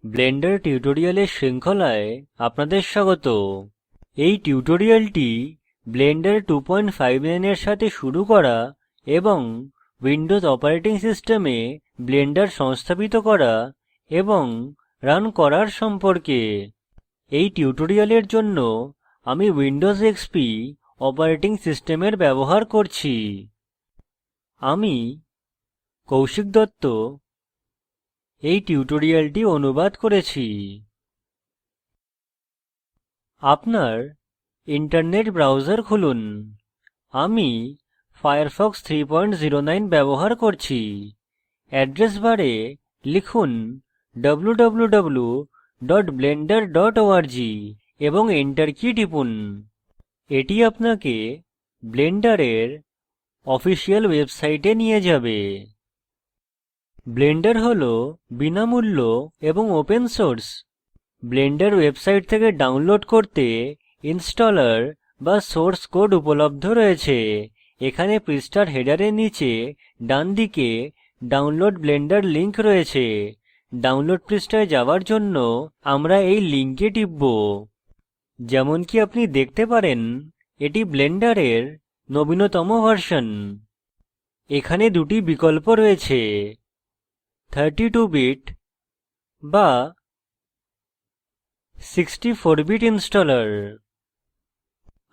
Blender টিউটোরিয়ালের শৃঙ্খলায় আপনাদের স্বাগত। এই টিউটোরিয়ালটি ব্লেন্ডার 259 এর সাথে শুরু করা এবং উইন্ডোজ অপারেটিং সিস্টেমে ব্লেন্ডার সংস্থাপিত করা এবং রান করার সম্পর্কে। এই টিউটোরিয়ালের জন্য আমি উইন্ডোজ এক্সপি অপারেটিং সিস্টেমের ব্যবহার করছি। আমি কৌশিক দত্ত এই টিউটোরিয়ালটি অনুবাদ করেছি। আপনার ইন্টারনেট ব্রাউজার খুলুন। আমি ফায়ারফক্স 309 ব্যবহার করছি। অ্যাড্রেস বারে লিখুন www.blender.org এবং এন্টার কী টিপুন। এটি আপনাকে ব্লেন্ডারের অফিসিয়াল ওয়েবসাইটে নিয়ে যাবে। ব্লেন্ডার হল বিনামূল্য এবং ওপেন সোর্স। ব্লেন্ডার ওয়েবসাইট থেকে ডাউনলোড করতে ইনস্টলার বা সোর্স কোড উপলব্ধ রয়েছে। এখানে পৃষ্ঠার হেডারের নিচে ডান দিকে ডাউনলোড ব্লেন্ডার লিংক রয়েছে। ডাউনলোড পৃষ্ঠায় যাওয়ার জন্য আমরা এই লিংকে টিপব। যেমনকি আপনি দেখতে পারেন, এটি ব্লেন্ডারের নবীনতম ভার্সন। এখানে দুটি বিকল্প রয়েছে, 32 বিট বা 64 বিট ইনস্টলার।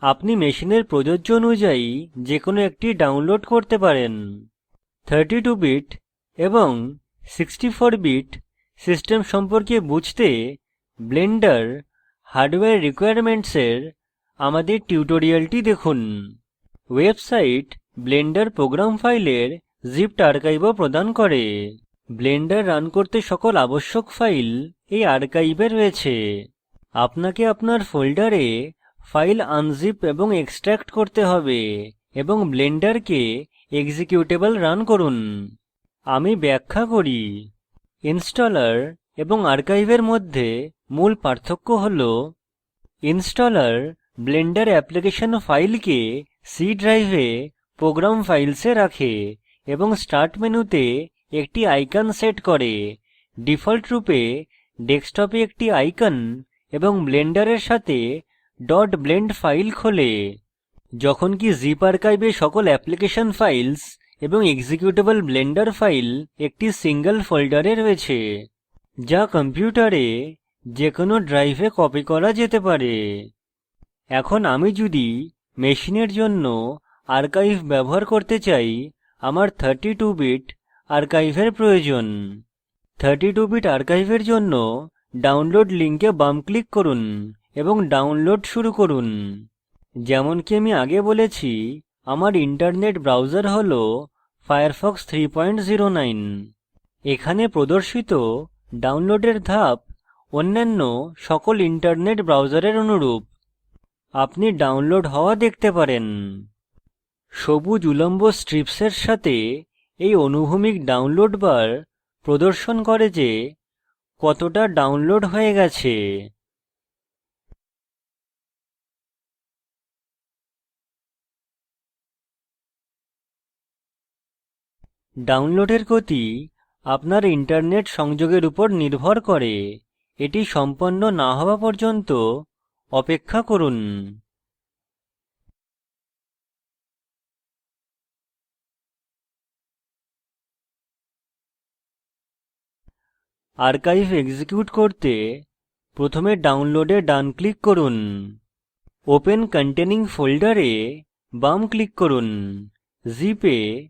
আপনি মেশিনের প্রযোজ্য অনুযায়ী যে কোনো একটি ডাউনলোড করতে পারেন। 32 বিট এবং 64 বিট সিস্টেম সম্পর্কে বুঝতে ব্লেন্ডার হার্ডওয়্যার রিকোয়ারমেন্টস এর আমাদের টিউটোরিয়ালটি দেখুন। ওয়েবসাইট ব্লেন্ডার প্রোগ্রাম ফাইলের জিপড আর্কাইভও প্রদান করে। ব্লেন্ডার রান করতে সকল আবশ্যক ফাইল এই আর্কাইভে রয়েছে। আপনাকে আপনার ফোল্ডারে ফাইল আনজিপ এবং এক্সট্রাক্ট করতে হবে এবং ব্লেন্ডারকে এক্সিকিউটেবল রান করুন। আমি ব্যাখ্যা করি। ইনস্টলার এবং আর্কাইভের মধ্যে মূল পার্থক্য হল, ইনস্টলার ব্লেন্ডার অ্যাপ্লিকেশন ফাইলকে সি ড্রাইভে প্রোগ্রাম ফাইলসে রাখে এবং স্টার্ট মেনুতে একটি আইকন সেট করে। ডিফল্ট রূপে ডেস্কটপে একটি আইকন এবং ব্লেন্ডারের সাথে blend ফাইল খোলে। যখনকি জিপ আর্কাইভে সকল অ্যাপ্লিকেশন ফাইলস এবং এক্সিকিউটেবল ব্লেন্ডার ফাইল একটি সিঙ্গল ফোল্ডারে রয়েছে, যা কম্পিউটারে যে কোনো ড্রাইভে কপি করা যেতে পারে। এখন আমি যদি মেশিনের জন্য আর্কাইভ ব্যবহার করতে চাই, আমার 32 বিট আর্কাইভের প্রয়োজন। 32 বিট আর্কাইভের জন্য ডাউনলোড লিঙ্কে বাম ক্লিক করুন এবং ডাউনলোড শুরু করুন। যেমনকি আমি আগে বলেছি, আমার ইন্টারনেট ব্রাউজার হল ফায়ারফক্স 309। এখানে প্রদর্শিত ডাউনলোডের ধাপ অন্যান্য সকল ইন্টারনেট ব্রাউজারের অনুরূপ। আপনি ডাউনলোড হওয়া দেখতে পারেন। সবুজ উল্লম্ব স্ট্রিপসের সাথে এই অনুভূমিক ডাউনলোড বার প্রদর্শন করে যে কতটা ডাউনলোড হয়ে গেছে। ডাউনলোডের গতি আপনার ইন্টারনেট সংযোগের উপর নির্ভর করে। এটি সম্পন্ন না হওয়া পর্যন্ত অপেক্ষা করুন। আর্কাইভ এক্সিকিউট করতে প্রথমে ডাউনলোডে ডান ক্লিক করুন। ওপেন কন্টেনিং ফোল্ডারে বাম ক্লিক করুন। জিপে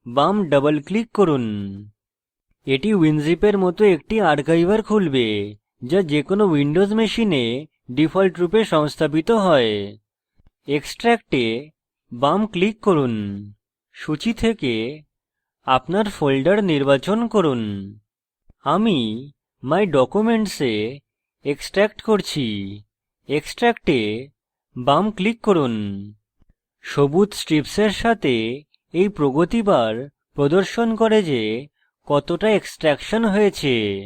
বাম ডাবল ক্লিক করুন। এটি উইনজিপের মতো একটি আর্কাইভার খুলবে, যা যে কোনো উইন্ডোজ মেশিনে ডিফল্ট রূপে সংস্থাপিত হয়। এক্সট্রাক্টে বাম ক্লিক করুন। সূচি থেকে আপনার ফোল্ডার নির্বাচন করুন। আমি মাই ডকুমেন্টসে এক্সট্রাক্ট করছি। এক্সট্রাক্টে বাম ক্লিক করুন। সবুজ স্ট্রিপসের সাথে এই প্রগতি বার প্রদর্শন করে যে কতটা এক্সট্রাকশন হয়েছে।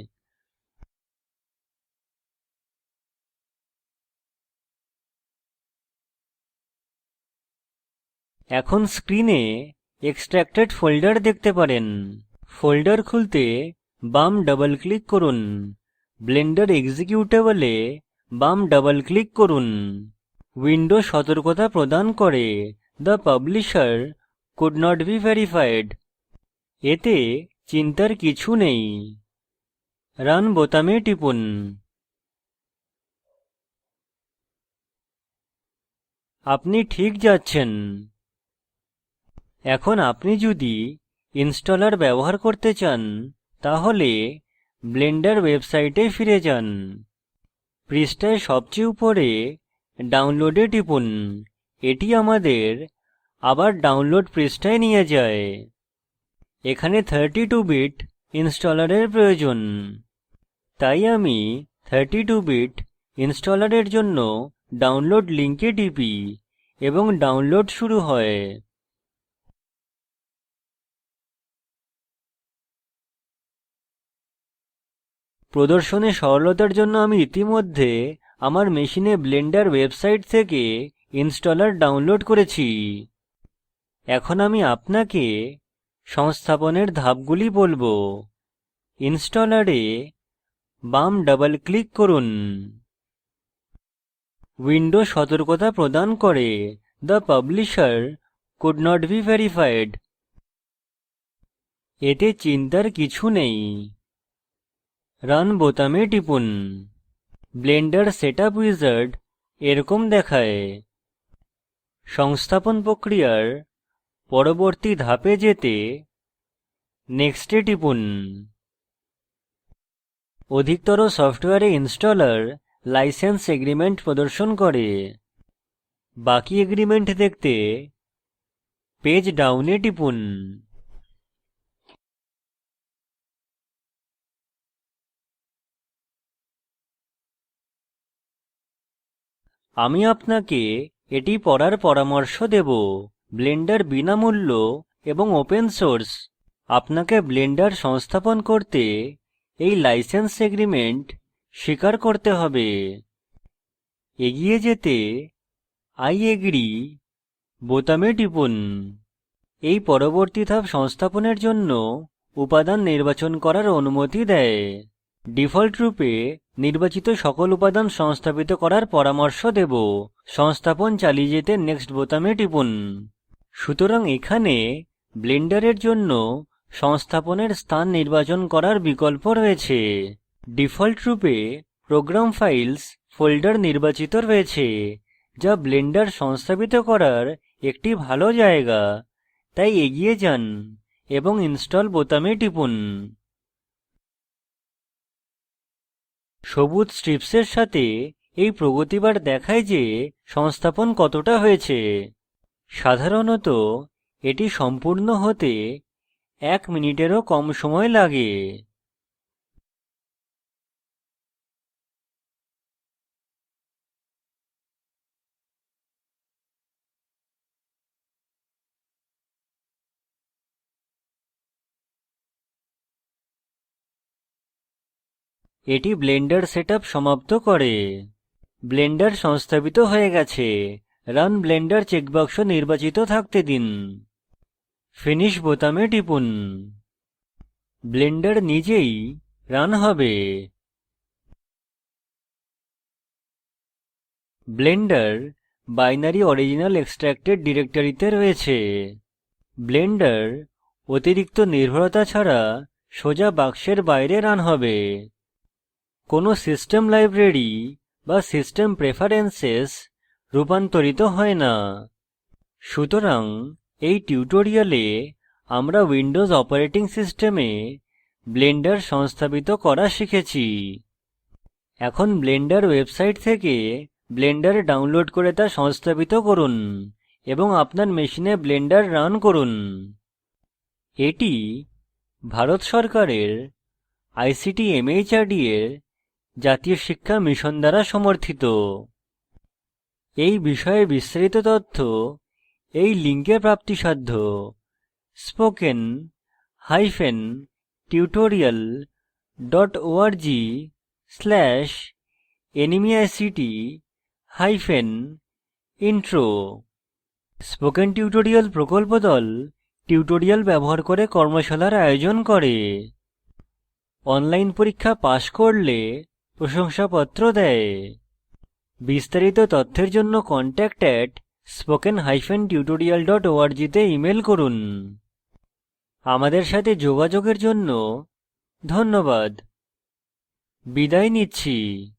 এখন স্ক্রিনে এক্সট্রাক্টেড ফোল্ডার দেখতে পারেন। ফোল্ডার খুলতে বাম ডাবল ক্লিক করুন। ব্লেন্ডার এক্সিকিউটেবলে বাম ডাবল ক্লিক করুন। উইন্ডো সতর্কতা প্রদান করে the publisher could not be verified। এতে চিন্তার কিছু নেই। রান বোতামে টিপুন। আপনি ঠিক যাচ্ছেন। এখন আপনি যদি ইনস্টলার ব্যবহার করতে চান তাহলে ব্লেন্ডার ওয়েবসাইটে ফিরে যান। পৃষ্ঠায় সবচেয়ে উপরে ডাউনলোডে টিপুন। এটি আমাদের আবার ডাউনলোড পৃষ্ঠায় নিয়ে যায়। এখানে 32 বিট ইনস্টলারের প্রয়োজন, তাই আমি 32 বিট ইনস্টলারের জন্য ডাউনলোড লিঙ্কে টিপি এবং ডাউনলোড শুরু হয়। প্রদর্শনে সরলতার জন্য আমি ইতিমধ্যে আমার মেশিনে ব্লেন্ডার ওয়েবসাইট থেকে ইনস্টলার ডাউনলোড করেছি। এখন আমি আপনাকে সংস্থাপনের ধাপগুলি বলবো। ইনস্টলারে বাম ডাবল ক্লিক করুন। উইন্ডো সতর্কতা প্রদান করে the publisher could not be verified। এতে চিন্তার কিছু নেই। রান বোতামে টিপুন। ব্লেন্ডার সেটআপ উইজার্ড এরকম দেখায়। সংস্থাপন প্রক্রিয়ার পরবর্তী ধাপে যেতে নেক্সট এ টিপুন। অধিকতর সফটওয়্যারে ইনস্টলার লাইসেন্স এগ্রিমেন্ট প্রদর্শন করে। বাকি এগ্রিমেন্ট দেখতে পেজ ডাউনে টিপুন। আমি আপনাকে এটি পড়ার পরামর্শ দেব। ব্লেন্ডার বিনামূল্য এবং ওপেন সোর্স। আপনাকে ব্লেন্ডার সংস্থাপন করতে এই লাইসেন্স এগ্রিমেন্ট স্বীকার করতে হবে। এগিয়ে যেতে I agree বোতামে টিপুন। এই পরবর্তী ধাপ সংস্থাপনের জন্য উপাদান নির্বাচন করার অনুমতি দেয়। ডিফল্ট রূপে নির্বাচিত সকল উপাদান সংস্থাপিত করার পরামর্শ দেব। সংস্থাপন চালিয়ে যেতে নেক্সট বোতামে টিপুন। সুতরাং এখানে ব্লেন্ডারের জন্য সংস্থাপনের স্থান নির্বাচন করার বিকল্প রয়েছে। ডিফল্ট রূপে প্রোগ্রাম ফাইলস ফোল্ডার নির্বাচিত রয়েছে, যা ব্লেন্ডার সংস্থাপিত করার একটি ভালো জায়গা। তাই এগিয়ে যান এবং ইনস্টল বোতামে টিপুন। সবুজ স্ট্রিপসের সাথে এই প্রগতি বার দেখায় যে সংস্থাপন কতটা হয়েছে। সাধারণত এটি সম্পূর্ণ হতে 1 মিনিটেরও কম সময় লাগে। এটি ব্লেন্ডার সেটআপ সমাপ্ত করে। ব্লেন্ডার সংস্থাপিত হয়ে গেছে। রান ব্লেন্ডার চেকবাক্স নির্বাচিত থাকতে দিন। ফিনিশ বোতামে টিপুন। ব্লেন্ডার নিজেই রান হবে। ব্লেন্ডার বাইনারি অরিজিনাল এক্সট্রাক্টেড ডিরেক্টরিতে রয়েছে। ব্লেন্ডার অতিরিক্ত নির্ভরতা ছাড়া সোজা বাক্সের বাইরে রান হবে। কোনো সিস্টেম লাইব্রেরি বা সিস্টেম প্রেফারেন্সেস রূপান্তরিত হয় না। সুতরাং এই টিউটোরিয়ালে আমরা উইন্ডোজ অপারেটিং সিস্টেমে ব্লেন্ডার সংস্থাপিত করা শিখেছি। এখন ব্লেন্ডার ওয়েবসাইট থেকে ব্লেন্ডার ডাউনলোড করে তা সংস্থাপিত করুন এবং আপনার মেশিনে ব্লেন্ডার রান করুন। এটি ভারত সরকারের আইসিটি MHRD এর জাতীয় শিক্ষা মিশন দ্বারা সমর্থিত। এই বিষয়ে বিস্তারিত তথ্য এই লিঙ্কে প্রাপ্তিসাধ্য। spoken-tutorial.org/nmeict-intro। স্পোকেন টিউটোরিয়াল প্রকল্প দল টিউটোরিয়াল ব্যবহার করে কর্মশালার আয়োজন করে। অনলাইন পরীক্ষা পাস করলে প্রশংসাপত্র দেয়। বিস্তারিত তথ্যের জন্য contact @spokentutorial org তে ইমেল করুন। আমাদের সাথে যোগাযোগের জন্য ধন্যবাদ। বিদায় নিচ্ছি।